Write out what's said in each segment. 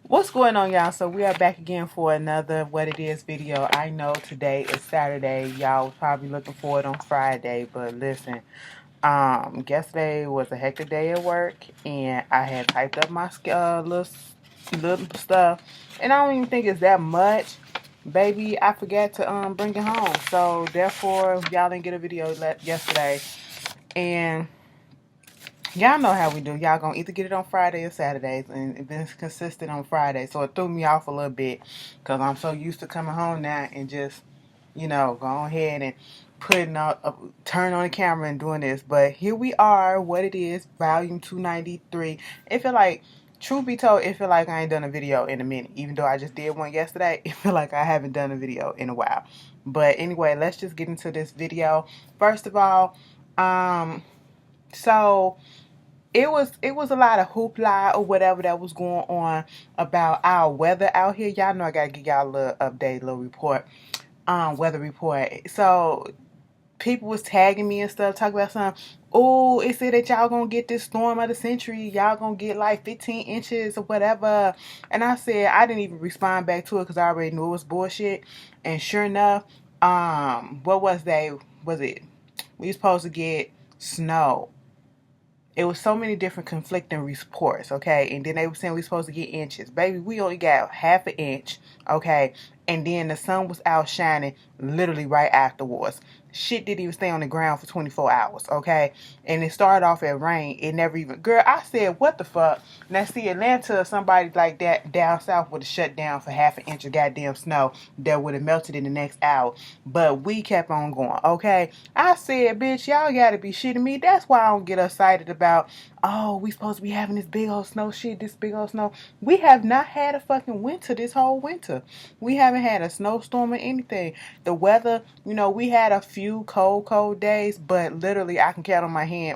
What's going on, y'all? So we are back again for another What It Is video. I know today is Saturday. Y'all was probably looking for it on Friday, but listen, yesterday was a hectic day at work, and I had typed up my little stuff, and I don't even think it's that much. Baby, I forgot to bring it home, so therefore y'all didn't get a video yesterday, and y'all know how we do. Y'all gonna either get it on Friday or Saturdays, and it's been consistent on Friday. So it threw me off a little bit because I'm so used to coming home now and just, go ahead and turn on the camera and doing this. But here we are, What It Is, volume 293. It feel like, truth be told, it feel like I ain't done a video in a minute. Even though I just did one yesterday, it feel like I haven't done a video in a while. But anyway, let's just get into this video. First of all, so it was a lot of hoopla or whatever that was going on about our weather out here. Y'all know I gotta give y'all a little update, little report, weather report. So people was tagging me and stuff, talking about something. Oh, it said that y'all gonna get this storm of the century. Y'all gonna get like 15 inches or whatever. And I said I didn't even respond back to it because I already knew it was bullshit. And sure enough, what was they? Was it we supposed to get snow? It was so many different conflicting reports, okay? And then they were saying we supposed to get inches. Baby, we only got half an inch, okay? And then the sun was out shining literally right afterwards. Shit didn't even stay on the ground for 24 hours, okay? And it started off at rain. It never even... Girl, I said, what the fuck? Now, see, Atlanta, somebody like that down south would have shut down for half an inch of goddamn snow that would have melted in the next hour. But we kept on going, okay? I said, bitch, y'all gotta be shitting me. That's why I don't get excited about, oh, we supposed to be having this big old snow shit, this big old snow. We have not had a fucking winter this whole winter. We haven't had a snowstorm or anything. The weather, we had a few cold days, but literally I can count on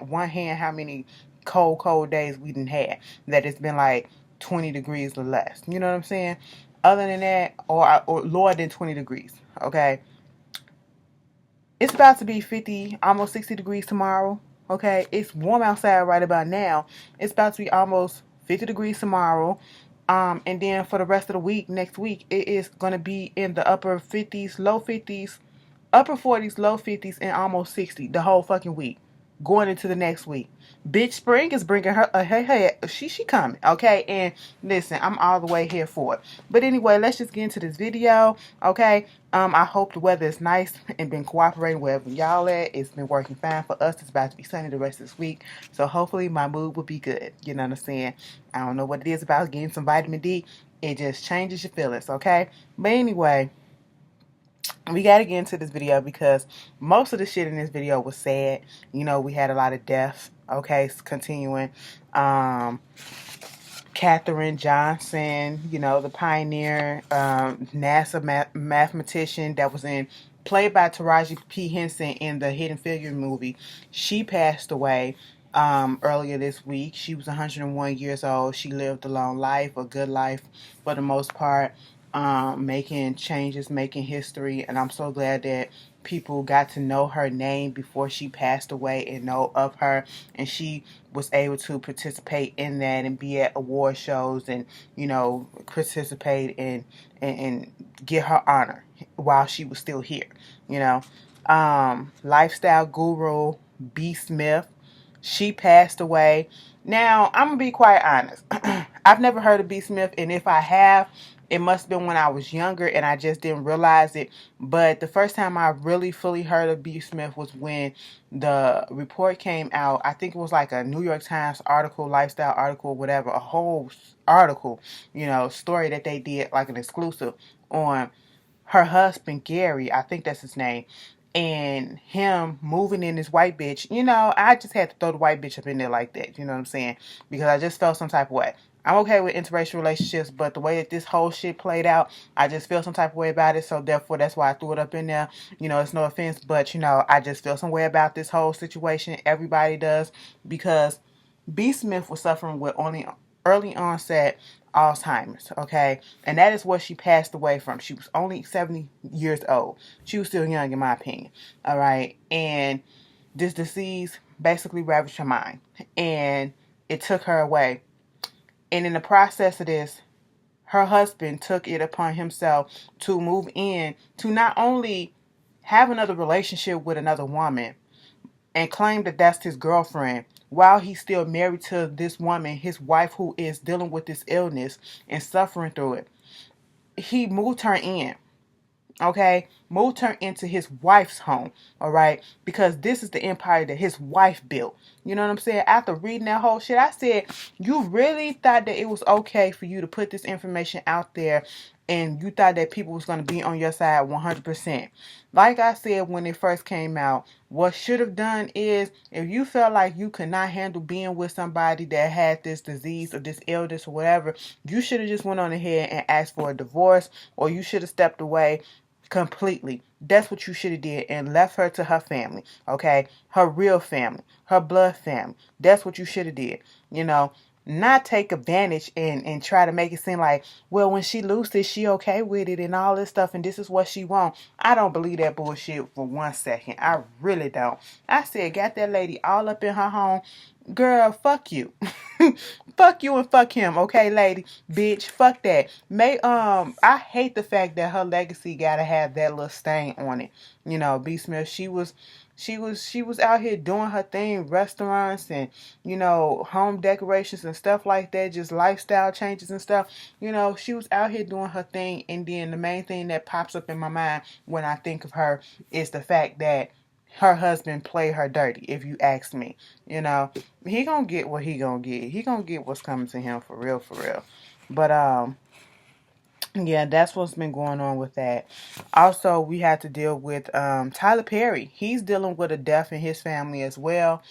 one hand how many cold days we didn't have. That it's been like 20 degrees or less. You know what I'm saying? Other than that, or lower than 20 degrees, okay? It's about to be 50, almost 60 degrees tomorrow. Okay, it's warm outside right about now. It's about to be almost 50 degrees tomorrow. And then for the rest of the week, next week, it is going to be in the upper 50s, low 50s, upper 40s, low 50s, and almost 60 the whole fucking week. Going into the next week. Bitch Spring is bringing her, hey, she coming, okay? And listen, I'm all the way here for it. But anyway, let's just get into this video, okay? I hope the weather is nice and been cooperating wherever y'all at. It's been working fine for us. It's about to be sunny the rest of this week. So hopefully my mood will be good. You know what I'm saying? I don't know what it is about getting some vitamin D. It just changes your feelings, okay? But anyway, we got to get into this video because most of the shit in this video was sad. We had a lot of deaths. Okay, continuing. Katherine Johnson, the pioneer, NASA mathematician that was played by Taraji P. Henson in the Hidden Figures movie. She passed away earlier this week. She was 101 years old. She lived a long life, a good life for the most part, making changes, making history, and I'm so glad that people got to know her name before she passed away and know of her, and she was able to participate in that and be at award shows and participate and get her honor while she was still here. Lifestyle guru B. Smith, she passed away. Now, I'm gonna be quite honest. I've never heard of B. Smith, and if I have, it must have been when I was younger and I just didn't realize it. But the first time I really fully heard of B. Smith was when the report came out. I think it was like a New York Times article, lifestyle article, whatever, a whole article, story that they did, like an exclusive on her husband, Gary, I think that's his name, and him moving in this white bitch. I just had to throw the white bitch up in there like that, you know what I'm saying? Because I just felt some type of way. I'm okay with interracial relationships, but the way that this whole shit played out, I just feel some type of way about it. So therefore, that's why I threw it up in there. It's no offense, but I just feel some way about this whole situation. Everybody does, because B. Smith was suffering with only early onset Alzheimer's, okay? And that is what she passed away from. She was only 70 years old. She was still young, in my opinion, all right? And this disease basically ravaged her mind, and it took her away. And in the process of this, her husband took it upon himself to move in to not only have another relationship with another woman and claim that that's his girlfriend while he's still married to this woman, his wife, who is dealing with this illness and suffering through it. He moved her in. Okay, moved her into his wife's home. All right, because this is the empire that his wife built. You know what I'm saying? After reading that whole shit, I said, you really thought that it was okay for you to put this information out there, and you thought that people was going to be on your side 100%. Like I said when it first came out, what should have done is, if you felt like you could not handle being with somebody that had this disease or this illness or whatever, you should have just went on ahead and asked for a divorce, or you should have stepped away completely. That's what you should have did, and left her to her family. Okay, her real family, her blood family. That's what you should have did. You know, not take advantage and try to make it seem like, well, when she loses, she okay with it and all this stuff, and this is what she wants. I don't believe that bullshit for 1 second. I really don't. I said, got that lady all up in her home. Girl, fuck you. Fuck you and fuck him, okay, lady? Bitch, fuck that. I hate the fact that her legacy gotta have that little stain on it. You know, B. Smith, she was out here doing her thing, restaurants and, you know, home decorations and stuff like that, just lifestyle changes and stuff. You know, she was out here doing her thing, and then the main thing that pops up in my mind when I think of her is the fact that her husband played her dirty, if you ask me. You know, he gonna get what he gonna get. He gonna get what's coming to him, for real, for real. But yeah, that's what's been going on with that. Also, we had to deal with Tyler Perry. He's dealing with a death in his family as well.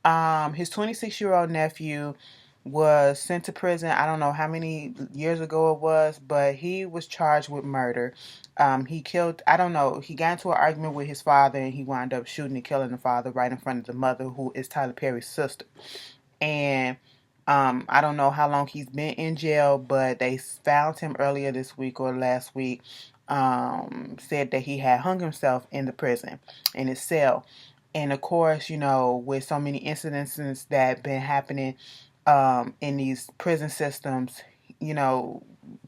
His 26-year-old nephew was sent to prison. I don't know how many years ago it was, but he was charged with murder. He killed, I don't know, he got into an argument with his father, and he wound up shooting and killing the father right in front of the mother, who is Tyler Perry's sister. And I don't know how long he's been in jail, but they found him earlier this week or last week. Said that he had hung himself in the prison, in his cell. And of course, you know, with so many incidences that have been happening in these prison systems, you know,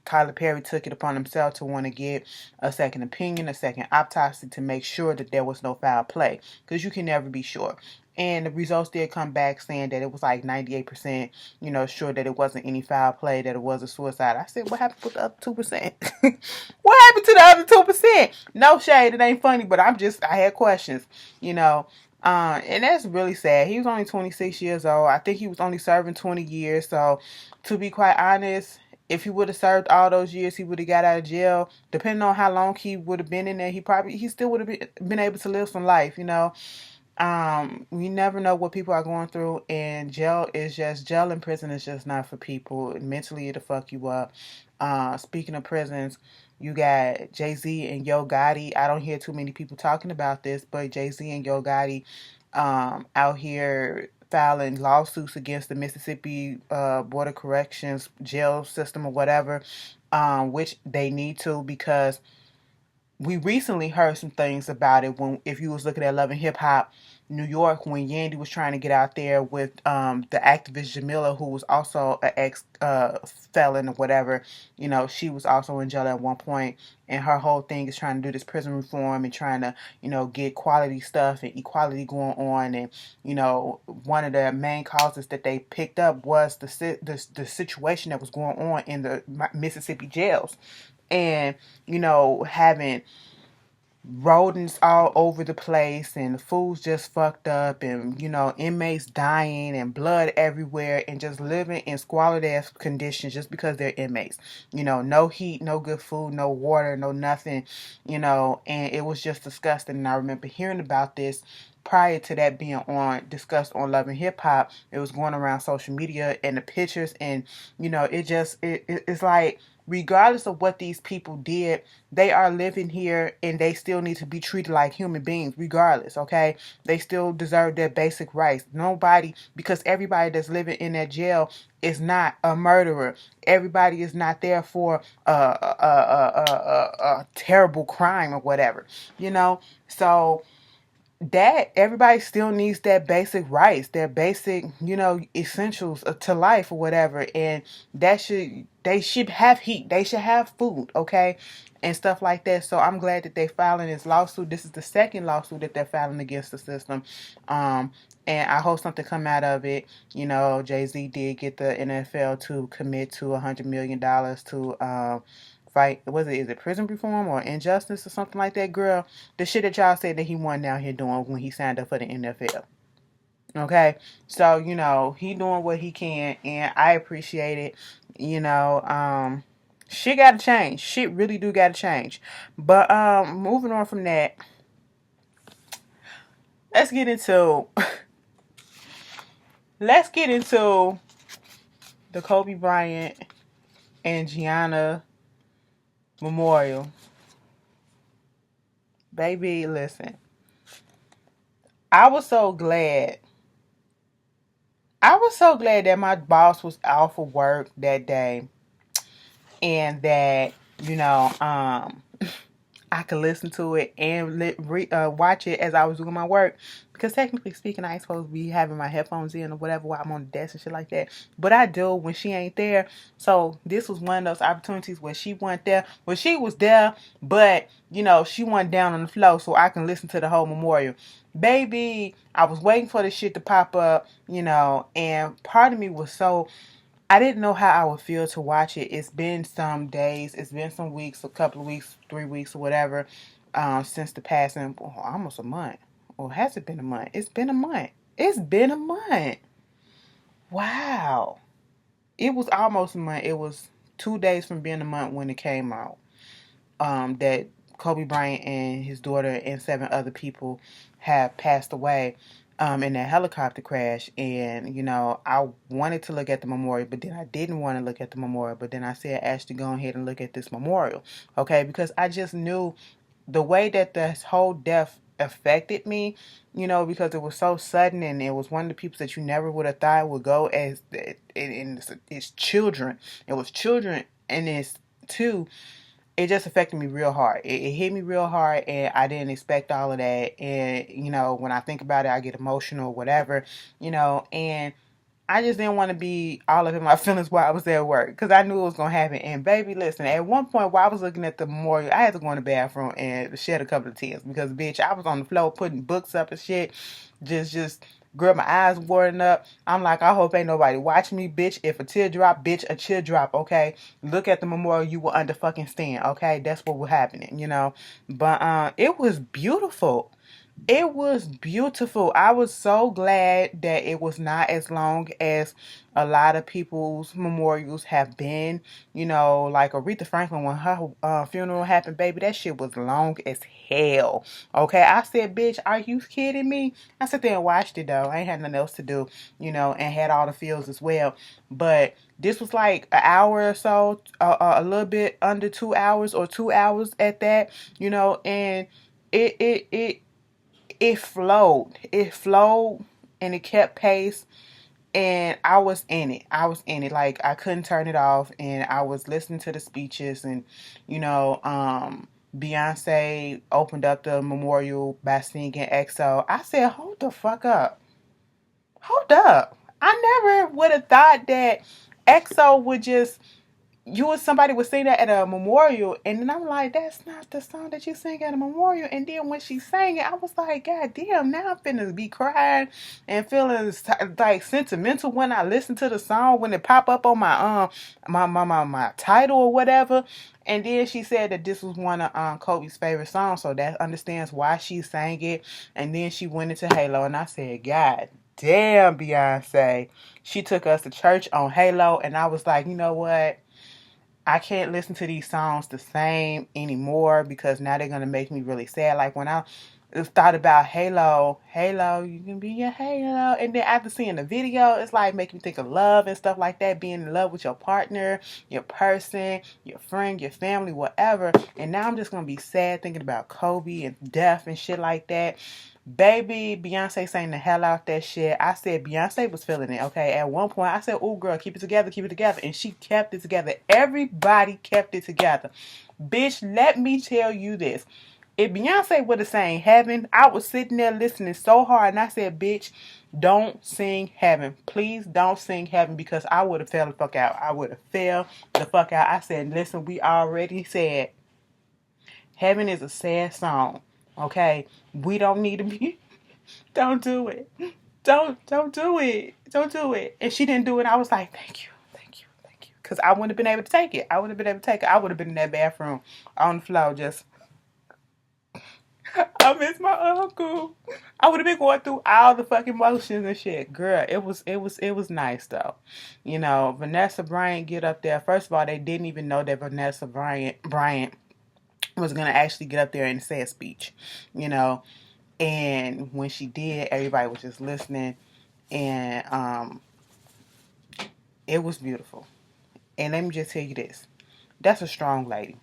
Tyler Perry took it upon himself to want to get a second opinion, a second autopsy, to make sure that there was no foul play, because you can never be sure. And the results did come back saying that it was like 98%, you know, sure that it wasn't any foul play, that it was a suicide. I said, what happened with the other 2%? What happened to the other 2%? No shade, it ain't funny, but I had questions, you know. And that's really sad. He was only 26 years old. I think he was only serving 20 years. So, to be quite honest, if he would have served all those years, he would have got out of jail. Depending on how long he would have been in there, he still would have been able to live some life, you know. We never know what people are going through, and jail and prison is just not for people. Mentally, it'll fuck you up. Speaking of prisons, you got Jay-Z and Yo Gotti. I don't hear too many people talking about this, but Jay-Z and Yo Gotti out here filing lawsuits against the Mississippi Board of Corrections jail system or whatever, which they need to, because we recently heard some things about it when, if you was looking at Love and Hip Hop New York, when Yandy was trying to get out there with the activist Jamila, who was also an ex felon or whatever. You know, she was also in jail at one point, and her whole thing is trying to do this prison reform and trying to, you know, get quality stuff and equality going on. And, you know, one of the main causes that they picked up was the situation that was going on in the Mississippi jails. And, you know, having rodents all over the place, and the food's just fucked up, and, you know, inmates dying and blood everywhere, and just living in squalid ass conditions just because they're inmates. You know, no heat, no good food, no water, no nothing, you know, and it was just disgusting. And I remember hearing about this prior to that being discussed on Love and Hip Hop. It was going around social media and the pictures, and, you know, it's like, regardless of what these people did, they are living here, and they still need to be treated like human beings regardless, okay? They still deserve their basic rights. Nobody, because everybody that's living in that jail is not a murderer. Everybody is not there for a terrible crime or whatever, you know? So that everybody still needs that basic rights, their basic, essentials to life or whatever. And they should have heat. They should have food, okay? And stuff like that. So I'm glad that they filing this lawsuit. This is the second lawsuit that they're filing against the system. And I hope something come out of it. Jay-Z did get the NFL to commit to $100 million to fight, is it prison reform or injustice or something like that, girl? The shit that y'all said that he wasn't out here doing when he signed up for the NFL. Okay? So, he doing what he can, and I appreciate it. Shit gotta change. Shit really do gotta change. But moving on from that, let's get into the Kobe Bryant and Gianna memorial. Baby, listen. I was so glad that my boss was out for work that day, and that, I could listen to it and watch it as I was doing my work. Because technically speaking, I ain't supposed to be having my headphones in or whatever while I'm on the desk and shit like that. But I do when she ain't there. So this was one of those opportunities where she wasn't there. Well, she was there, but, she wasn't down on the floor so I can listen to the whole memorial. Baby, I was waiting for the shit to pop up, and part of me was so... I didn't know how I would feel to watch it. It's been some days, it's been some weeks, a couple of weeks, 3 weeks or whatever, since the passing, almost a month. Or has it been a month? It's been a month. It's been a month. Wow. It was almost a month. It was 2 days from being a month when it came out. That Kobe Bryant and his daughter and 7 other people have passed away. In that helicopter crash. And, I wanted to look at the memorial, but then I didn't want to look at the memorial. But then I said, Ashley, go ahead and look at this memorial. Okay, because I just knew the way that this whole death affected me, because it was so sudden, and it was one of the people that you never would have thought would go, as it's children. It was children, and it's two. It just affected me real hard. It hit me real hard, and I didn't expect all of that. And, when I think about it, I get emotional, whatever, and I just didn't want to be all up in my feelings while I was at work, because I knew it was going to happen. And baby, listen, at one point while I was looking at the memorial, I had to go in the bathroom and shed a couple of tears, because, bitch, I was on the floor putting books up and shit, just girl, my eyes watering up. I'm like, I hope ain't nobody watching me, bitch. If a tear drop, bitch, a tear drop, okay? Look at the memorial, you will under fucking stand, okay? That's what was happening, But it was beautiful. It was beautiful. I was so glad that it was not as long as a lot of people's memorials have been. Like Aretha Franklin, when her funeral happened, baby, that shit was long as hell. Okay, I said, bitch, are you kidding me? I sat there and watched it, though. I ain't had nothing else to do, and had all the feels as well. But this was like an hour or so, a little bit under 2 hours, or 2 hours at that, and it flowed. It flowed, and it kept pace, and I was in it. Like, I couldn't turn it off, and I was listening to the speeches, and, Beyonce opened up the memorial by singing EXO. I said, hold the fuck up. Hold up. I never would have thought that EXO would just... somebody would sing that at a memorial, and then I'm like, that's not the song that you sing at a memorial. And then when she sang it, I was like, God damn, now I'm finna be crying and feeling like sentimental when I listen to the song, when it pop up on my title or whatever. And then she said that this was one of Kobe's favorite songs, so that understands why she sang it. And then she went into Halo, and I said, God damn, Beyonce, she took us to church on Halo. And I was like, you know what? I can't listen to these songs the same anymore, because now they're going to make me really sad. Like, when I thought about Halo, you can be your Halo. And then after seeing the video, it's like making me think of love and stuff like that. Being in love with your partner, your person, your friend, your family, whatever. And now I'm just going to be sad thinking about Kobe and death and shit like that. Baby, Beyonce sang the hell out that shit. I said Beyonce was feeling it, okay? At one point, I said, oh, girl, keep it together. And she kept it together. Everybody kept it together. Bitch, let me tell you this. If Beyonce would have sang Heaven, I was sitting there listening so hard, and I said, bitch, don't sing Heaven. Please don't sing Heaven, because I would have fell the fuck out. I would have fell the fuck out. I said, listen, we already said Heaven is a sad song. Okay? We don't need to be. Don't do it. Don't do it. Don't do it. And she didn't do it. I was like, thank you. Thank you. Thank you. Because I wouldn't have been able to take it. I would have been able to take it. I would have been in that bathroom on the floor just, I miss my uncle. I would have been going through all the fucking motions and shit. Girl, it was nice though. You know, Vanessa Bryant get up there. First of all, they didn't even know that Vanessa Bryant was gonna actually get up there and say a speech. You know, and when she did, everybody was just listening, and it was beautiful. And let me just tell you this: that's a strong lady.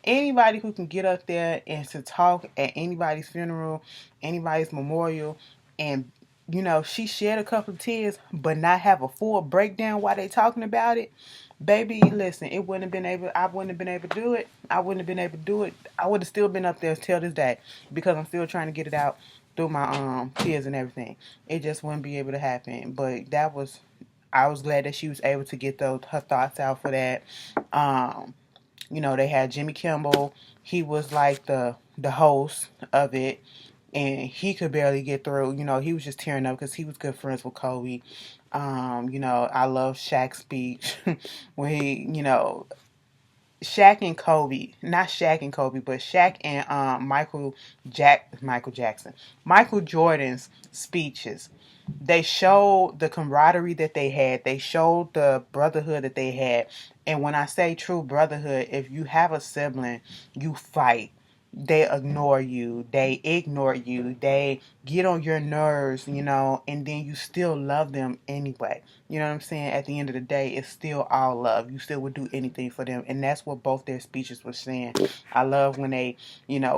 Anybody who can get up there and to talk at anybody's funeral, anybody's memorial, and she shed a couple of tears, but not have a full breakdown while they talking about it. Baby, listen, it wouldn't have been able. I wouldn't have been able to do it. I wouldn't have been able to do it. I would have still been up there till this day because I'm still trying to get it out through my tears and everything. It just wouldn't be able to happen. But I was glad that she was able to get her thoughts out for that. They had Jimmy Kimmel. He was like the host of it, and he could barely get through. He was just tearing up because he was good friends with Kobe. I love Shaq's speech when Shaq and Kobe, not Shaq and Kobe, but Shaq and Michael Jordan's speeches. They showed the camaraderie that they had. They showed the brotherhood that they had. And when I say true brotherhood, if you have a sibling, you fight. They ignore you. They ignore you. They get on your nerves, and then you still love them anyway. You know what I'm saying? At the end of the day, it's still all love. You still would do anything for them. And that's what both their speeches were saying. I love when they,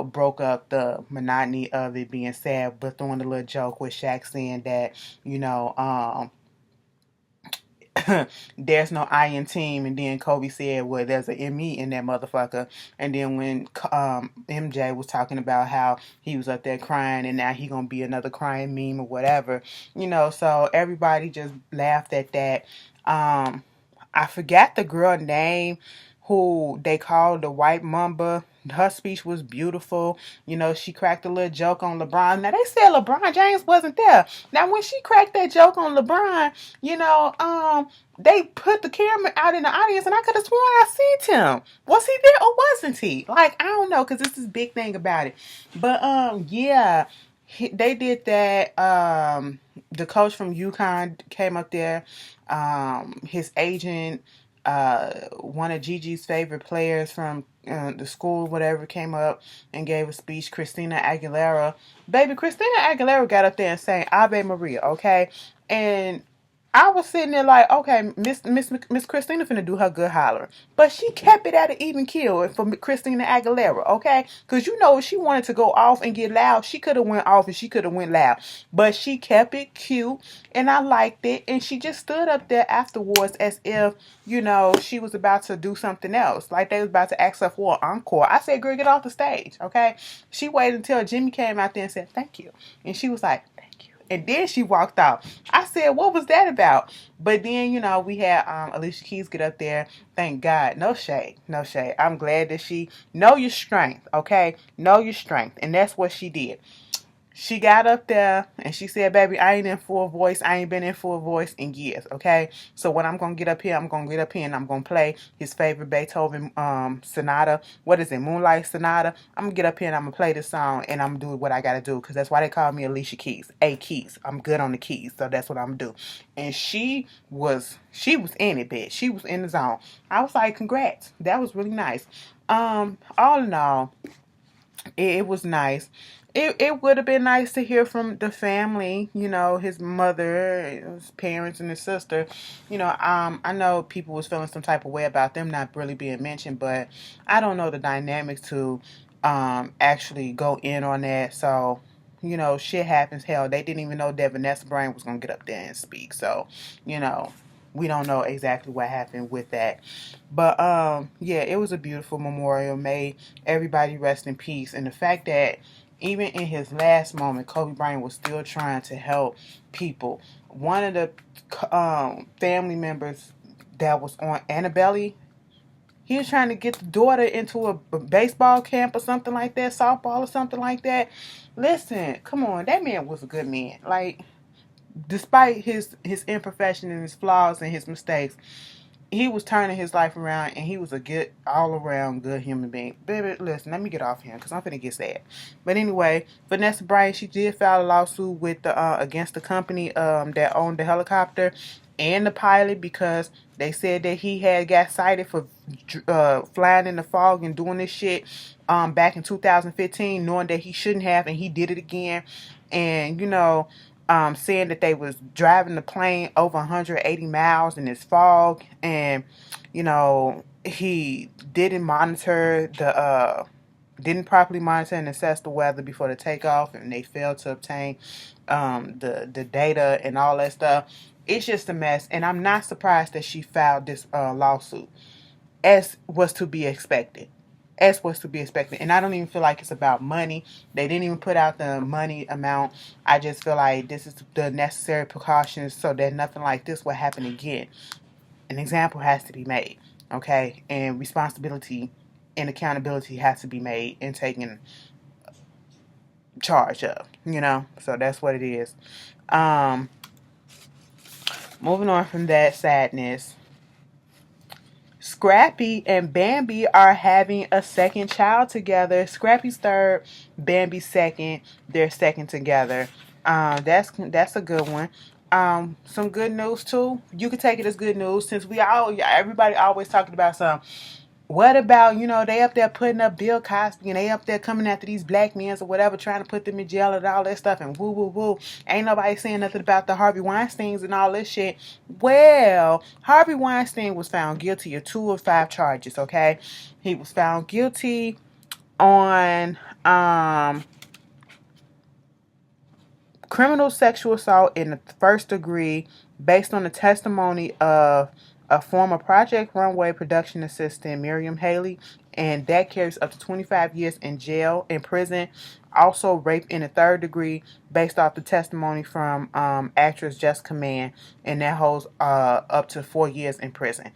broke up the monotony of it being sad, but throwing a little joke with Shaq saying that, there's no I in team, and then Kobe said, well, there's an ME in that motherfucker. And then when MJ was talking about how he was up there crying and now he gonna be another crying meme or whatever, so everybody just laughed at that. I forgot the girl name who they called the White Mamba. Her speech was beautiful. She cracked a little joke on LeBron. Now, they said LeBron James wasn't there. Now, when she cracked that joke on LeBron, they put the camera out in the audience, and I could have sworn I seen him. Was he there or wasn't he? Like, I don't know, because it's this big thing about it. But, yeah, they did that. The coach from UConn came up there. His agent, one of Gigi's favorite players from the school, whatever, came up and gave a speech. Christina Aguilera. Baby, Christina Aguilera got up there and sang Ave Maria, okay? And I was sitting there like, okay, Miss Christina finna do her good holler. But she kept it at an even kill for Christina Aguilera, okay? Because if she wanted to go off and get loud, she could have went off and she could have went loud. But she kept it cute, and I liked it. And she just stood up there afterwards as if, she was about to do something else. Like they was about to ask her for an encore. I said, girl, get off the stage, okay? She waited until Jimmy came out there and said, thank you. And she was like, and then she walked out. I said, what was that about? But then, we had Alicia Keys get up there. Thank God. No shade. No shade. I'm glad that she know your strength, okay? Know your strength. And that's what she did. She got up there and she said, baby, I ain't in full voice. I ain't been in full voice in years, okay? So when I'm going to get up here, I'm going to get up here and I'm going to play his favorite Beethoven sonata. What is it? Moonlight Sonata. I'm going to get up here and I'm going to play this song and I'm going to do what I got to do, because that's why they call me Alicia Keys. Keys. I'm good on the keys, so that's what I'm going to do. And she was in it, bitch. She was in the zone. I was like, congrats. That was really nice. All in all, it was nice. It would have been nice to hear from the family, his mother, his parents, and his sister. I know people was feeling some type of way about them not really being mentioned, but I don't know the dynamics to actually go in on that. So, shit happens. Hell, they didn't even know that Vanessa Bryant was going to get up there and speak. So, we don't know exactly what happened with that. But yeah, it was a beautiful memorial. May everybody rest in peace. And the fact that even in his last moment, Kobe Bryant was still trying to help people. One of the family members that was on Annabelle, he was trying to get the daughter into a baseball camp or something like that, softball or something like that. Listen, come on, that man was a good man. Like, despite his imperfection and his flaws and his mistakes, he was turning his life around, and he was a good, all-around good human being. Baby, listen, let me get off him, because I'm finna get sad. But anyway, Vanessa Bryant, she did file a lawsuit with the against the company that owned the helicopter and the pilot, because they said that he had got cited for flying in the fog and doing this shit back in 2015, knowing that he shouldn't have, and he did it again. And, saying that they was driving the plane over 180 miles in this fog, and he didn't properly monitor and assess the weather before the takeoff, and they failed to obtain the data and all that stuff. It's just a mess, and I'm not surprised that she filed this lawsuit, as was to be expected. And I don't even feel like it's about money. They didn't even put out the money amount. I just feel like this is the necessary precautions so that nothing like this will happen again. An example has to be made, okay? And responsibility and accountability has to be made and taken charge of, So that's what it is. Moving on from that sadness, Scrappy and Bambi are having a second child together. Scrappy's third, Bambi's second. They're second together. That's a good one. Some good news too. You could take it as good news, since everybody always talking about some. What about, they up there putting up Bill Cosby, and they up there coming after these black men or whatever, trying to put them in jail and all that stuff, and woo, woo, woo. Ain't nobody saying nothing about the Harvey Weinsteins and all this shit. Well, Harvey Weinstein was found guilty of 2 of 5 charges, okay? He was found guilty on criminal sexual assault in the first degree based on the testimony of a former Project Runway production assistant, Miriam Haley, and that carries up to 25 years in prison. Also, rape in the third degree based off the testimony from actress Jessica Mann, and that holds up to 4 years in prison.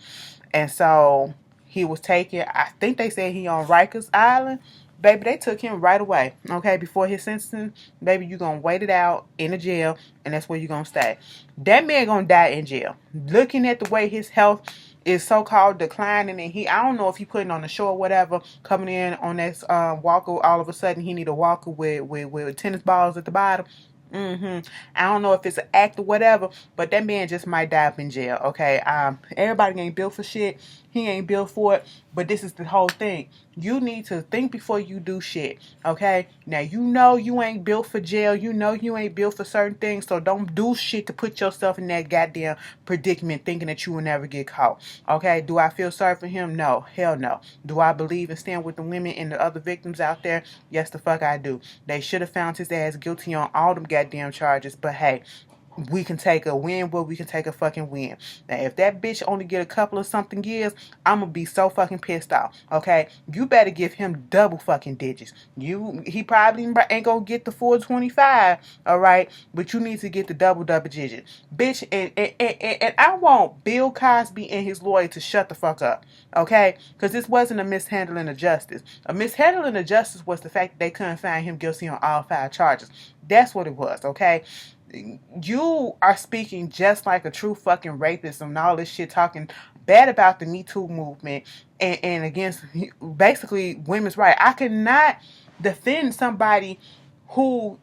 And so he was taken, I think they said he on Rikers Island. Baby, they took him right away, okay, before his sentencing. Baby, you going to wait it out in the jail, and that's where you going to stay. That man going to die in jail. Looking at the way his health is so-called declining, and I don't know if he putting on the show or whatever, coming in on that walker, all of a sudden he need a walker with tennis balls at the bottom. I don't know if it's an act or whatever, but that man just might die up in jail, okay? Everybody ain't built for shit. He ain't built for it, but this is the whole thing. You need to think before you do shit, okay? Now, you ain't built for jail. You ain't built for certain things, so don't do shit to put yourself in that goddamn predicament thinking that you will never get caught, okay? Do I feel sorry for him? No. Hell no. Do I believe and stand with the women and the other victims out there? Yes, the fuck I do. They should have found his ass guilty on all them goddamn charges, but hey, we can take a win where we can take a fucking win. Now, if that bitch only get a couple of something years, I'm gonna be so fucking pissed off, okay? You better give him double fucking digits. He probably ain't gonna get the full 25, all right? But you need to get the double digit. Bitch, and I want Bill Cosby and his lawyer to shut the fuck up, okay? Because this wasn't a mishandling of justice. A mishandling of justice was the fact that they couldn't find him guilty on all 5 charges. That's what it was, okay? You are speaking just like a true fucking rapist and all this shit, talking bad about the Me Too movement and against basically women's rights. I could not defend somebody who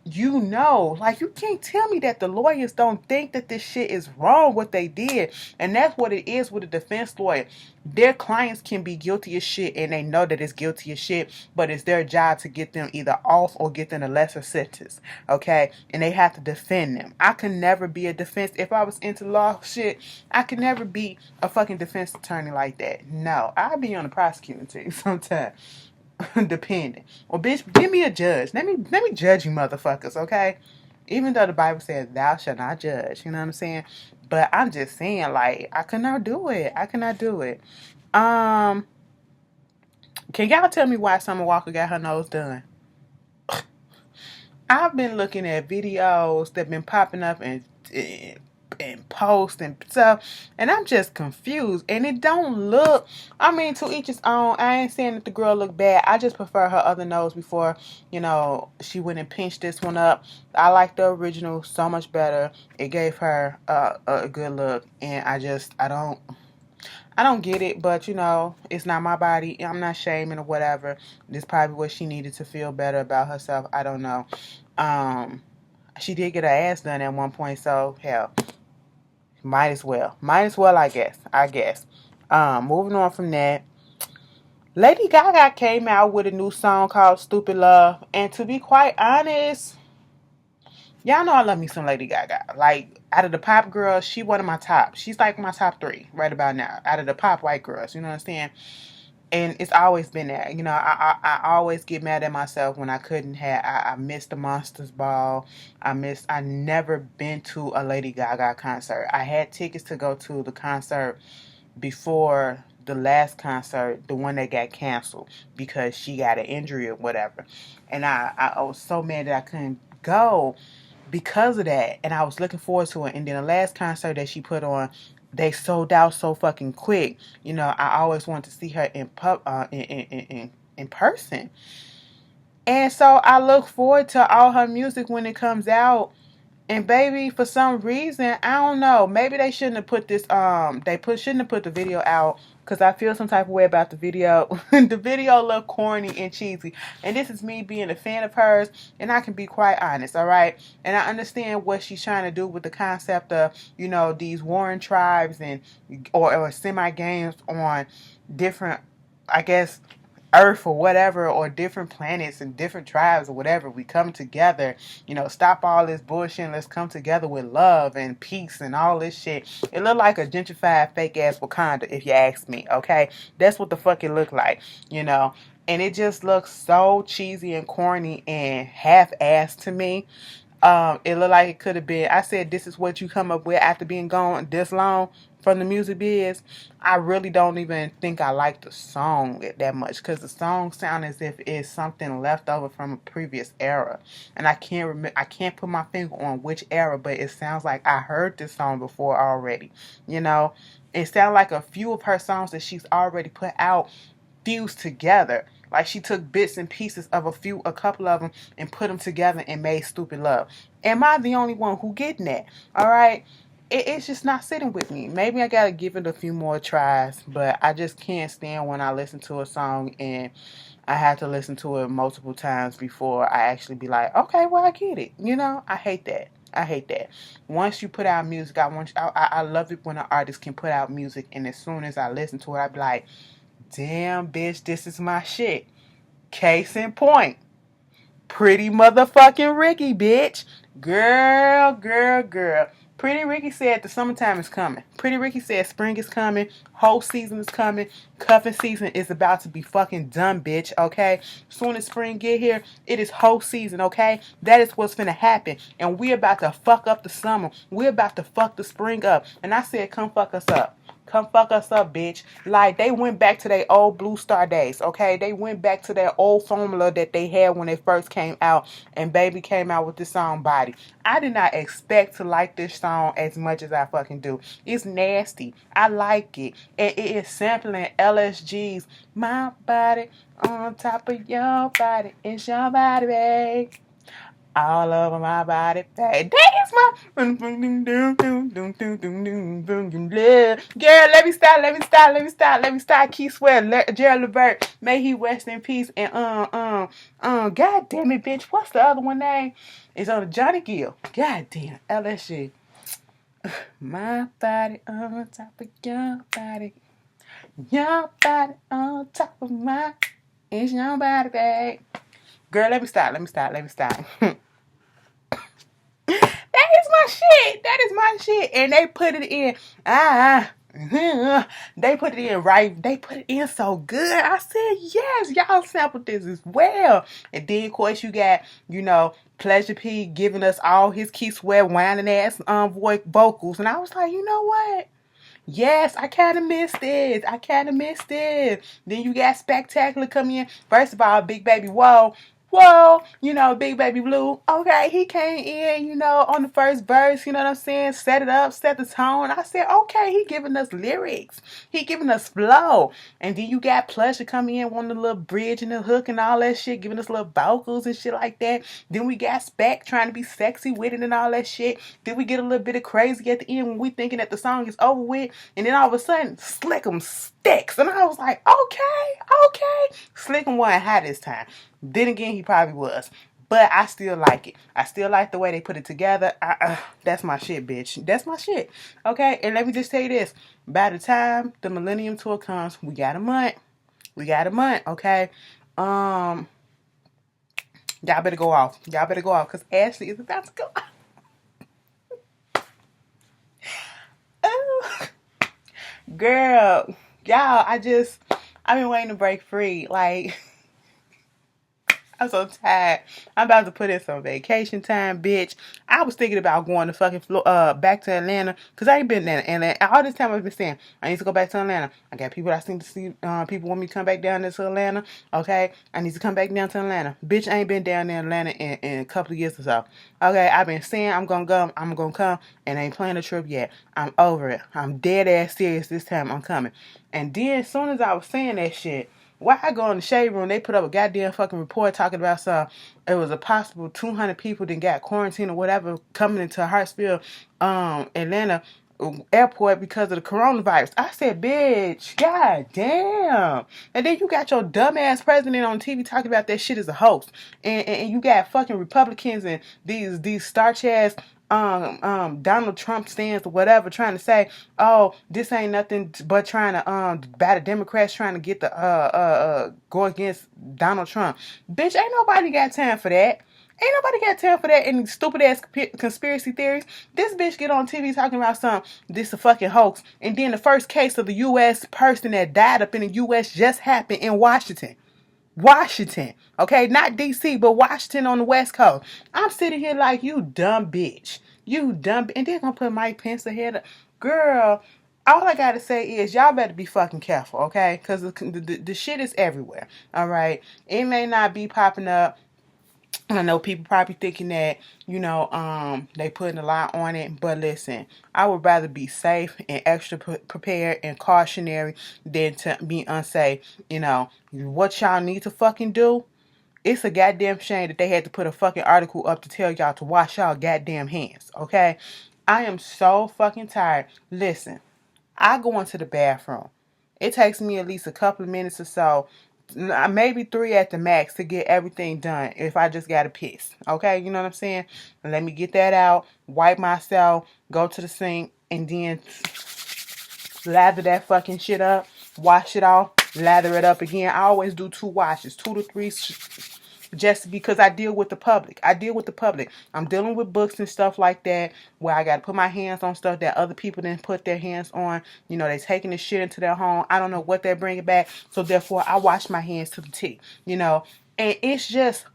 like, you can't tell me that the lawyers don't think that this shit is wrong what they did. And that's what it is with a defense lawyer. Their clients can be guilty as shit, and they know that it's guilty as shit, but it's their job to get them either off or get them a lesser sentence, okay? And they have to defend them. I could never be a defense. If I was into law shit, I could never be a fucking defense attorney like that. No, I'd be on the prosecuting team sometime. Depending. Well, bitch, give me a judge. Let me judge you motherfuckers, okay? Even though the Bible says thou shalt not judge, you know what I'm saying? But I'm just saying, like, I could not do it. I cannot do it. Can y'all tell me why Summer Walker got her nose done? I've been looking at videos that been popping up and posts and stuff, and I'm just confused. And it don't look. I mean, to each his own. I ain't saying that the girl look bad. I just prefer her other nose before, she went and pinched this one up. I like the original so much better. It gave her a good look, and I don't get it, but it's not my body. I'm not shaming or whatever. This is probably what she needed to feel better about herself. I don't know. She did get her ass done at one point, so hell, might as well. I guess. Moving on from that, Lady Gaga came out with a new song called Stupid Love, and to be quite honest, y'all know I love me some Lady Gaga. Like, out of the pop girls, she one of my top. She's like my top 3 right about now. Out of the pop white girls, you know what I'm saying? And it's always been there. I always get mad at myself when I couldn't have. I missed the Monsters Ball. I never been to a Lady Gaga concert. I had tickets to go to the concert before the last concert, the one that got canceled because she got an injury or whatever. And I was so mad that I couldn't go because of that. And I was looking forward to it. And then the last concert that she put on, they sold out so fucking quick. I always wanted to see her in person. And so I look forward to all her music when it comes out. And baby, for some reason, I don't know. Maybe they shouldn't have put this. Shouldn't have put the video out because I feel some type of way about the video. The video looked corny and cheesy, and this is me being a fan of hers, and I can be quite honest, all right. And I understand what she's trying to do with the concept of these warring tribes or semi games on different, I guess, Earth or whatever, or different planets and different tribes or whatever. We come together, stop all this bullshit and let's come together with love and peace and all this shit. It looked like a gentrified fake ass Wakanda, if you ask me, okay? That's what the fuck it looked like, and it just looks so cheesy and corny and half-assed to me. It looked like it could have been. I said, this is what you come up with after being gone this long from the music biz. I really don't even think I like the song that much because the song sounds as if it's something left over from a previous era, and I can't put my finger on which era, but it sounds like I heard this song before already. It sounds like a few of her songs that she's already put out fused together. Like she took bits and pieces of a couple of them and put them together and made Stupid Love. Am I the only one who getting that? All right. It's just not sitting with me. Maybe I gotta give it a few more tries, but I just can't stand when I listen to a song and I have to listen to it multiple times before I actually be like, okay, well, I get it. I hate that. Once you put out music, I love it when an artist can put out music, and as soon as I listen to it, I be like, damn, bitch, this is my shit. Case in point, Pretty motherfucking Ricky, bitch. Girl. Pretty Ricky said the summertime is coming. Pretty Ricky said spring is coming. Whole season is coming. Cuffing season is about to be fucking done, bitch, okay? Soon as spring get here, it is whole season, okay? That is what's finna happen. And we about to fuck up the summer. We about to fuck the spring up. And I said, come fuck us up. Come fuck us up, bitch. Like, they went back to their old Blue Star days, okay? They went back to their old formula that they had when they first came out, and Baby came out with the song Body. I did not expect to like this song as much as I fucking do. It's nasty. I like it. And it is sampling LSG's My Body on top of your body. It's your body, babe. All over my body, babe. That's my girl. Let me stop. Keep sweating. Gerald Levert, may he rest in peace. And God damn it, bitch. What's the other one name? It's on Johnny Gill. God damn, LSG. My body on top of your body. Your body on top of my. It's your body, babe. Girl, let me stop. That is my shit. And they put it in. They put it in right. They put it in so good. I said, yes, y'all sampled this as well. And then, of course, you got, Pleasure P giving us all his Key Sweat whining ass voice vocals. And I was like, you know what? Yes, I kind of missed it. I kind of missed it. Then you got Spectacular coming in. First of all, Big Baby Whoa, Big Baby Blue. Okay, he came in, on the first verse, you know what I'm saying? Set it up, set the tone. I said, okay, he giving us lyrics. He giving us flow. And then you got Pleasure coming in, wanting a little bridge and the hook and all that shit, giving us little vocals and shit like that. Then we got Spec trying to be sexy with it and all that shit. Then we get a little bit of crazy at the end when we thinking that the song is over with. And then all of a sudden, Slick'em sticks. And I was like, okay. Slick'em wasn't high this time. Then again, he probably was. But I still like it. I still like the way they put it together. That's my shit, bitch. That's my shit. Okay? And let me just tell you this. By the time the Millennium Tour comes, we got a month. Okay? Y'all better go off. Because Ashley is about to go off. Oh. Girl. Y'all, I've been waiting to break free. Like... I'm so tired. I'm about to put in some vacation time, bitch. I was thinking about going to fucking back to Atlanta because I ain't been there. And all this time I've been saying I need to go back to Atlanta. I got people I seem to see. People want me to come back down there to Atlanta. Okay, I need to come back down to Atlanta. Bitch, I ain't been down there in Atlanta in a couple of years or so. Okay, I've been saying I'm gonna go. I'm gonna come, and I ain't planning a trip yet. I'm over it. I'm dead ass serious this time. I'm coming. And then as soon as I was saying that shit. Why I go in the shade room, they put up a goddamn fucking report talking about it was a possible 200 people that got quarantined or whatever coming into Hartsfield, Atlanta airport because of the coronavirus. I said, bitch, god damn. And then you got your dumbass president on TV talking about that shit as a hoax. And you got fucking Republicans and these starch ass Donald Trump stands or whatever trying to say, oh, this ain't nothing but trying to by the Democrats trying to get the go against Donald Trump. Bitch, ain't nobody got time for that. Ain't nobody got time for that and stupid ass conspiracy theories. This bitch get on TV talking about this a fucking hoax. And then the first case of the U.S. person that died up in the U.S. just happened in Washington. Okay? Not D.C., but Washington on the West Coast. I'm sitting here like, you dumb bitch. And then gonna put Mike Pence ahead of... Girl, all I gotta say is y'all better be fucking careful, okay? Because the shit is everywhere, all right? It may not be popping up. I know people probably thinking that, they putting a lot on it. But listen, I would rather be safe and extra prepared and cautionary than to be unsafe. What y'all need to fucking do? It's a goddamn shame that they had to put a fucking article up to tell y'all to wash y'all goddamn hands, okay? I am so fucking tired. Listen, I go into the bathroom. It takes me at least a couple of minutes or so, maybe 3 at the max to get everything done if I just gotta piss. Okay, you know what I'm saying? Let me get that out, wipe myself, go to the sink, and then lather that fucking shit up, wash it off, lather it up again. I always do 2 washes, 2 to 3 just because I deal with the public. I'm dealing with books and stuff like that where I got to put my hands on stuff that other people didn't put their hands on. They taking the shit into their home. I don't know what they're bringing back. So therefore, I wash my hands to the T, And it's just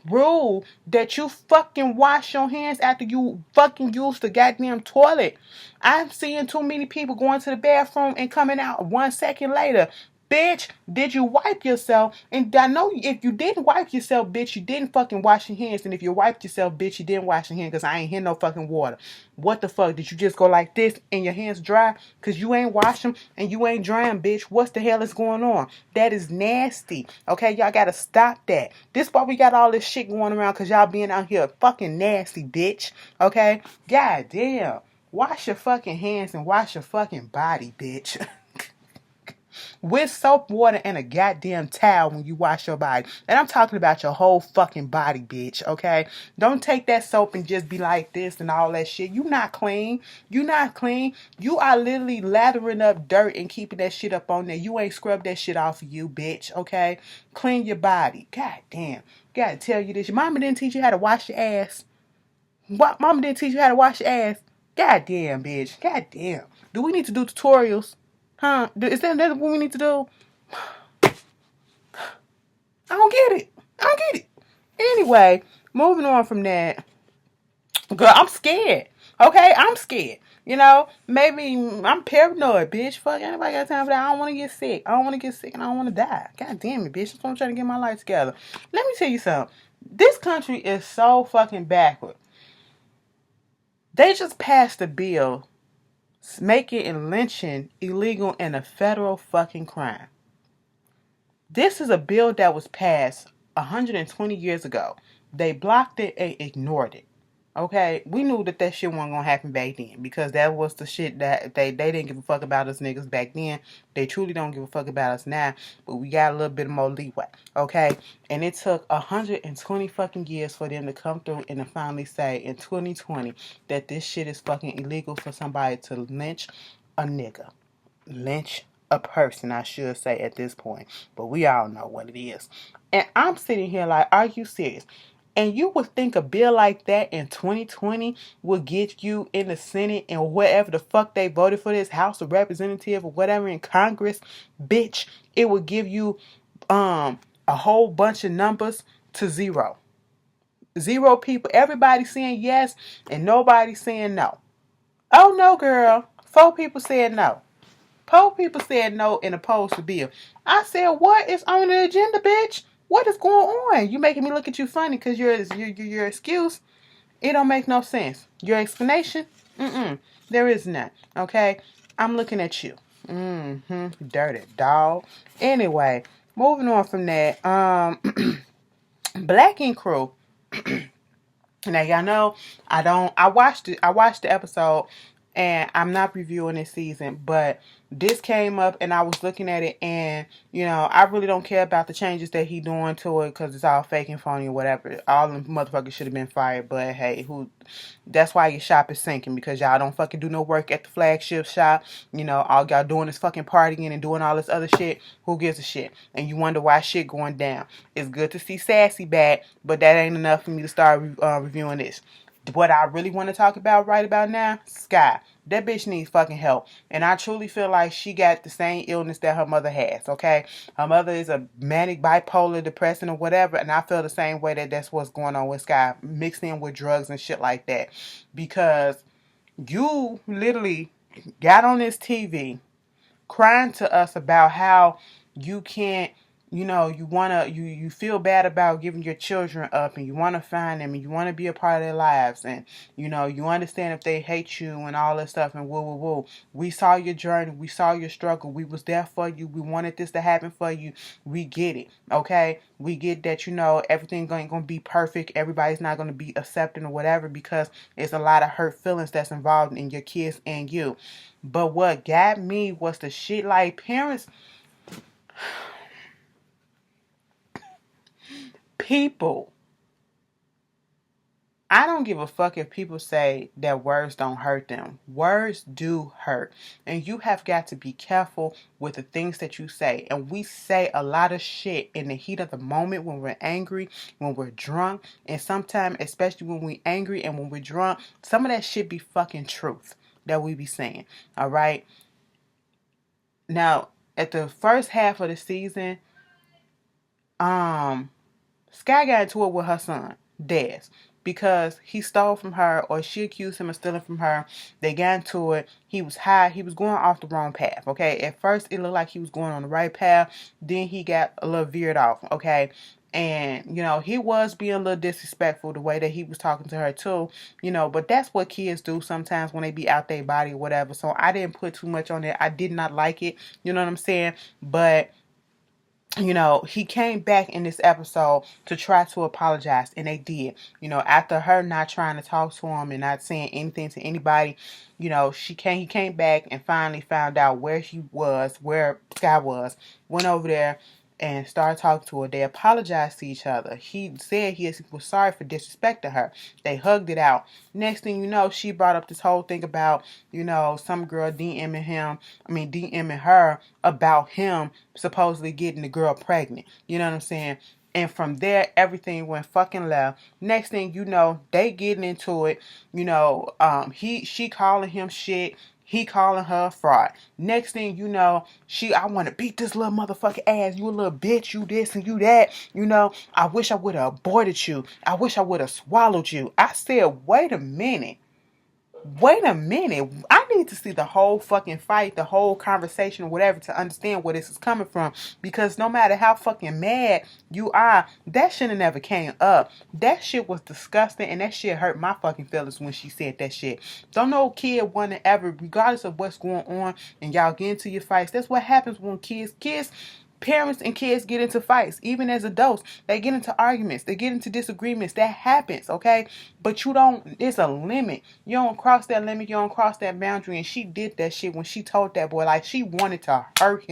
rule that you fucking wash your hands after you fucking use the goddamn toilet. I'm seeing too many people going to the bathroom and coming out 1 second later. Bitch, did you wipe yourself? And I know if you didn't wipe yourself, bitch, you didn't fucking wash your hands. And if you wiped yourself, bitch, you didn't wash your hands because I ain't hear no fucking water. What the fuck? Did you just go like this and your hands dry? Because you ain't wash them and you ain't dry them, bitch. What the hell is going on? That is nasty. Okay, y'all got to stop that. This why we got all this shit going around because y'all being out here fucking nasty, bitch. Okay? God damn. Wash your fucking hands and wash your fucking body, bitch. With soap water and a goddamn towel when you wash your body. And I'm talking about your whole fucking body, bitch, okay? Don't take that soap and just be like this and all that shit. You not clean. You are literally lathering up dirt and keeping that shit up on there. You ain't scrubbed that shit off of you, bitch, okay? Clean your body. God damn. Gotta tell you this. Your mama didn't teach you how to wash your ass. What? Mama didn't teach you how to wash your ass. Goddamn, bitch. Goddamn. Do we need to do tutorials? Huh? Is that what we need to do? I don't get it. I don't get it. Anyway, moving on from that. Girl, I'm scared. Okay, I'm scared. You know, maybe I'm paranoid, bitch. Fuck, anybody got time for that? I don't want to get sick. I don't want to get sick and I don't want to die. God damn it, bitch. That's why I'm trying to get my life together. Let me tell you something. This country is so fucking backward. They just passed a bill making lynching illegal and a federal fucking crime. This is a bill that was passed 120 years ago. They blocked it and ignored it. Okay, we knew that shit wasn't gonna happen back then because that was the shit that they didn't give a fuck about us niggas back then. They truly don't give a fuck about us now, but we got a little bit more leeway. Okay, and it took 120 fucking years for them to come through and to finally say in 2020 that this shit is fucking illegal for somebody to lynch a nigga. Lynch a person, I should say at this point, but we all know what it is. And I'm sitting here like, are you serious? And you would think a bill like that in 2020 would get you in the Senate and whatever the fuck they voted for this House of Representatives or whatever in Congress, bitch, it would give you a whole bunch of numbers to zero. Zero people, everybody saying yes and nobody saying no. Oh no, girl. 4 people said no. 4 people said no and opposed the bill. I said, what is on the agenda, bitch? What is going on? You making me look at you funny because your excuse, it don't make no sense. Your explanation, there is none. Okay, I'm looking at you. Dirty dog. Anyway, moving on from that. Black Ink Crew. Now y'all know I watched the episode and I'm not reviewing this season, but this came up and I was looking at it and, you know, I really don't care about the changes that he doing to it because it's all fake and phony or whatever. All them motherfuckers should have been fired, but hey, that's why your shop is sinking because y'all don't fucking do no work at the flagship shop. You know, all y'all doing is fucking partying and doing all this other shit. Who gives a shit? And you wonder why shit going down. It's good to see Sassy back, but that ain't enough for me to start reviewing this. What I really want to talk about right about now, Sky. That bitch needs fucking help. And I truly feel like she got the same illness that her mother has, okay? Her mother is a manic, bipolar, depressing, or whatever. And I feel the same way that's what's going on with Sky. Mixed in with drugs and shit like that. Because you literally got on this TV crying to us about how you can't, you know, you feel bad about giving your children up and you want to find them and you want to be a part of their lives and, you know, you understand if they hate you and all this stuff and woo, woo, woo. We saw your journey. We saw your struggle. We was there for you. We wanted this to happen for you. We get it, okay? We get that, you know, everything ain't going to be perfect. Everybody's not going to be accepting or whatever because it's a lot of hurt feelings that's involved in your kids and you. But what got me was the shit like parents... People, I don't give a fuck if people say that words don't hurt them. Words do hurt. And you have got to be careful with the things that you say. And we say a lot of shit in the heat of the moment when we're angry, when we're drunk. And sometimes, especially when we're angry and when we're drunk, some of that shit be fucking truth that we be saying. Alright? Now, at the first half of the season, Sky got into it with her son, Dez, because he stole from her or she accused him of stealing from her. They got into it. He was high. He was going off the wrong path, okay? At first, it looked like he was going on the right path. Then he got a little veered off, okay? And, you know, he was being a little disrespectful the way that he was talking to her too, you know, but that's what kids do sometimes when they be out their body or whatever. So I didn't put too much on it. I did not like it, you know what I'm saying? But... you know, he came back in this episode to try to apologize, and they did. You know, after her not trying to talk to him and not saying anything to anybody, you know, he came back and finally found out where he was, where Sky was, went over there and started talking to her. They apologized to each other. He said he was sorry for disrespecting her. They hugged it out. Next thing you know, she brought up this whole thing about, some girl DMing her about him supposedly getting the girl pregnant. You know what I'm saying? And from there, everything went fucking left. Next thing you know, they getting into it. She calling him shit. He calling her a fraud. Next thing you know, I want to beat this little motherfucking ass. You a little bitch. You this and you that. I wish I would have aborted you. I wish I would have swallowed you. I said, wait a minute. Wait a minute. I need to see the whole fucking fight, the whole conversation, or whatever, to understand where this is coming from. Because no matter how fucking mad you are, that shit never came up. That shit was disgusting, and that shit hurt my fucking feelings when she said that shit. Don't no kid want to ever, regardless of what's going on, and y'all get into your fights. That's what happens when parents and kids get into fights. Even as adults, they get into arguments. They get into disagreements. That happens, okay? But it's a limit. You don't cross that limit. You don't cross that boundary. And she did that shit when she told that boy, like, she wanted to hurt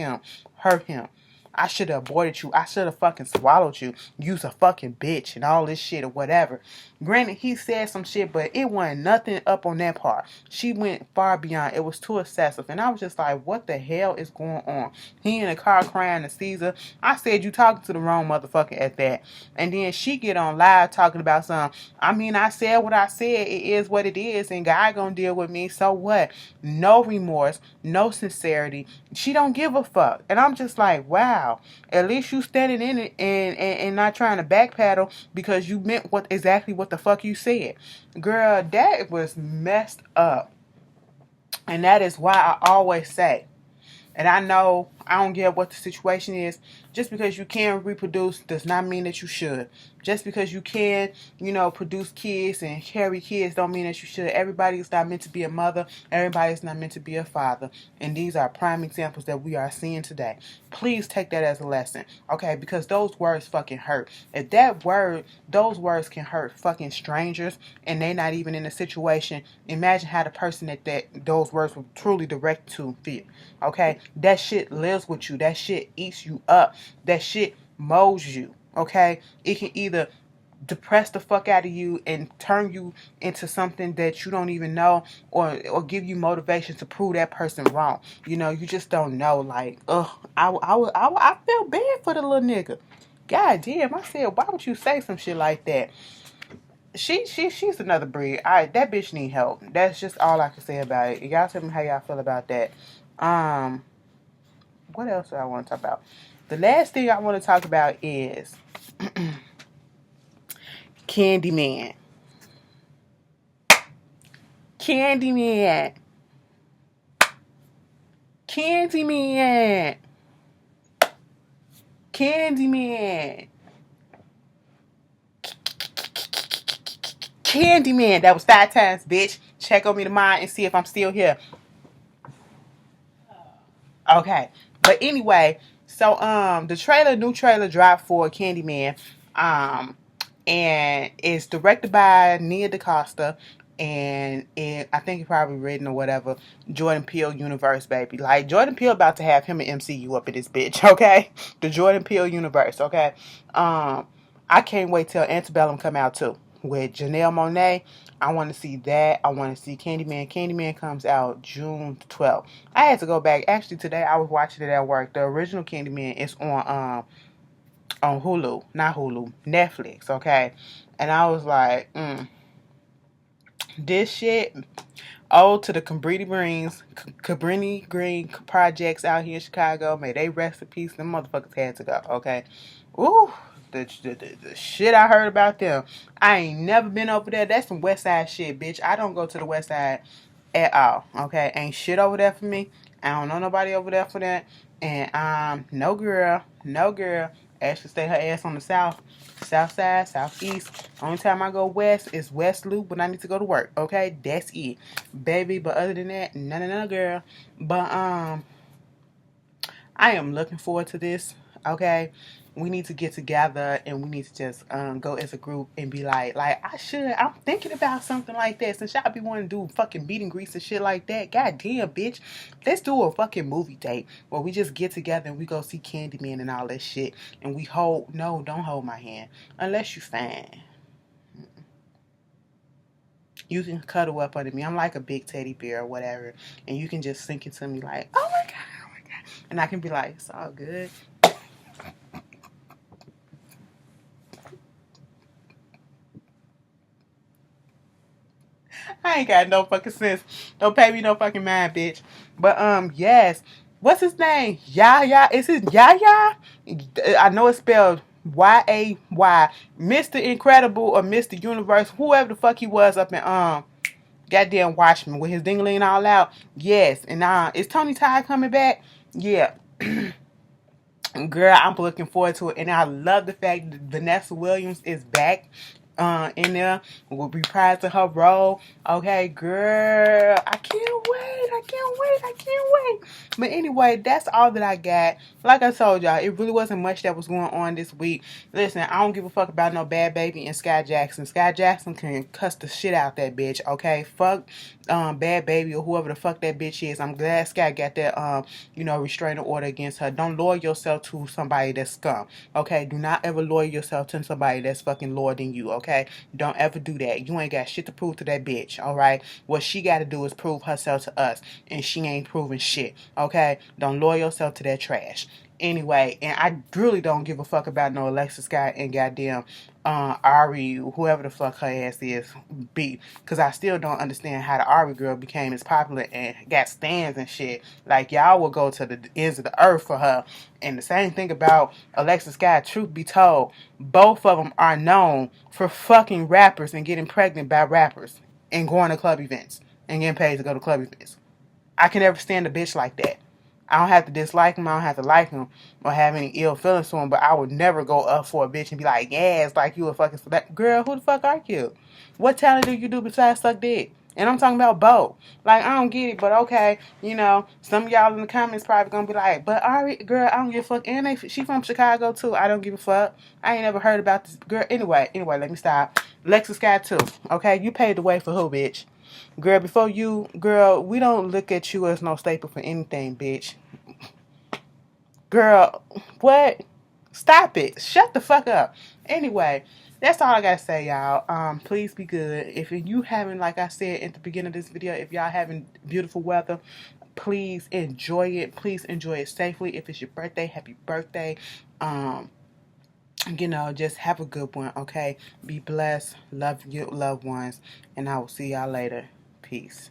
him. I should have aborted you. I should have fucking swallowed you. You's a fucking bitch and all this shit or whatever. Granted, he said some shit, but it wasn't nothing up on that part. She went far beyond. It was too excessive. And I was just like, what the hell is going on? He in the car crying to Caesar. I said, you talking to the wrong motherfucker at that. And then she get on live talking about something. I said what I said. It is what it is. And God gonna deal with me. So what? No remorse. No sincerity. She don't give a fuck. And I'm just like, wow. At least you standing in it and not trying to backpedal because you meant exactly what the fuck you said. Girl, that was messed up. And that is why I always say, and I know I don't care what the situation is, just because you can reproduce does not mean that you should. Just because you can, produce kids and carry kids don't mean that you should. Everybody is not meant to be a mother. Everybody is not meant to be a father. And these are prime examples that we are seeing today. Please take that as a lesson, okay? Because those words fucking hurt. If those words can hurt fucking strangers and they not even in a situation, imagine how the person that those words were truly directed to feel, okay? That shit lives with you. That shit eats you up. That shit molds you, okay? It can either depress the fuck out of you and turn you into something that you don't even know, or give you motivation to prove that person wrong. You just don't know. Like, I feel bad for the little nigga. God damn, I said, why would you say some shit like that? She's another breed. That bitch need help. That's just all I can say about it. Y'all tell me how y'all feel about that. What else do I want to talk about? The last thing I want to talk about is Candyman. Candyman. Candyman. Candyman. Candyman. That was 5 times, bitch. Check on me tomorrow and see if I'm still here. Okay. But anyway, so the new trailer dropped for Candyman. And it's directed by Nia DaCosta, and I think it's probably written or whatever. Jordan Peele universe, baby. Like, Jordan Peele about to have him an MCU up in this bitch, okay? The Jordan Peele universe, okay? I can't wait till Antebellum come out too with Janelle Monáe. I want to see that. I want to see Candyman. Candyman comes out June 12th. I had to go back. Actually, today I was watching it at work. The original Candyman is on Hulu, not Hulu, Netflix, okay? And I was like, this shit, to the Cabrini Green projects out here in Chicago, may they rest in peace, them motherfuckers had to go, okay? Ooh, the shit I heard about them, I ain't never been over there. That's some West Side shit, bitch. I don't go to the West Side at all, okay? Ain't shit over there for me. I don't know nobody over there for that. And no girl. Actually stay her ass on the south side, southeast. Only time I go west is West Loop when I need to go to work. Okay, that's it, baby. But other than that, no, girl. But I am looking forward to this. Okay, we need to get together and we need to just go as a group and be like I'm thinking about something like that. Since y'all be wanting to do fucking meet and greets and shit like that, goddamn bitch, let's do a fucking movie date where we just get together and we go see Candyman and all that shit, and we hold, no, don't hold my hand unless you fine. You can cuddle up under me. I'm like a big teddy bear or whatever, and you can just sink into me like, oh my god, oh my god, and I can be like, it's all good. I ain't got no fucking sense. Don't pay me no fucking mind, bitch. But yes. What's his name? Yaya. Is it Yaya? I know it's spelled Yay. Mr. Incredible or Mr. Universe, whoever the fuck he was up in goddamn Watchmen with his dingling all out. Yes. And is Tony Todd coming back? Yeah. Girl, I'm looking forward to it, and I love the fact that Vanessa Williams is back in there, will reprising her role. Okay, girl, I can't wait. I can't wait. But anyway, that's all that I got. Like I told y'all, it really wasn't much that was going on this week. Listen, I don't give a fuck about no Bad Baby and Sky Jackson. Sky Jackson can cuss the shit out that bitch. Okay, fuck Bad Baby or whoever the fuck that bitch is. I'm glad Sky got that restraining order against her. Don't lower yourself to somebody that's scum. Okay, do not ever lower yourself to somebody that's fucking lower than you. Okay, don't ever do that. You ain't got shit to prove to that bitch. All right, what she got to do is prove herself to us, and she ain't proving shit. Okay, don't lower yourself to that trash. Anyway, and I really don't give a fuck about no Alexis Scott and goddamn Ari, whoever the fuck her ass is, beat. Because I still don't understand how the Ari girl became as popular and got stands and shit. Like, y'all will go to the ends of the earth for her. And the same thing about Alexis Scott, truth be told, both of them are known for fucking rappers and getting pregnant by rappers and going to club events and getting paid to go to club events. I can never stand a bitch like that. I don't have to dislike him. I don't have to like him or have any ill feelings to him. But I would never go up for a bitch and be like, yeah, it's like you a fucking that girl. Who the fuck are you? What talent do you do besides suck dick? And I'm talking about both. Like, I don't get it, but okay, some of y'all in the comments probably gonna be like, but Ari, girl, I don't give a fuck. And she from Chicago too. I don't give a fuck. I ain't never heard about this girl. Anyway, let me stop. Lexus Scott too. Okay, you paid the way for who, bitch? Girl, we don't look at you as no staple for anything, bitch. Girl, what? Stop it. Shut the fuck up. Anyway, that's all I gotta say, y'all. Please be good. If you having, like I said at the beginning of this video, if y'all having beautiful weather, please enjoy it. Please enjoy it safely. If it's your birthday, happy birthday. Just have a good one, okay? Be blessed. Love your loved ones. And I will see y'all later. Peace.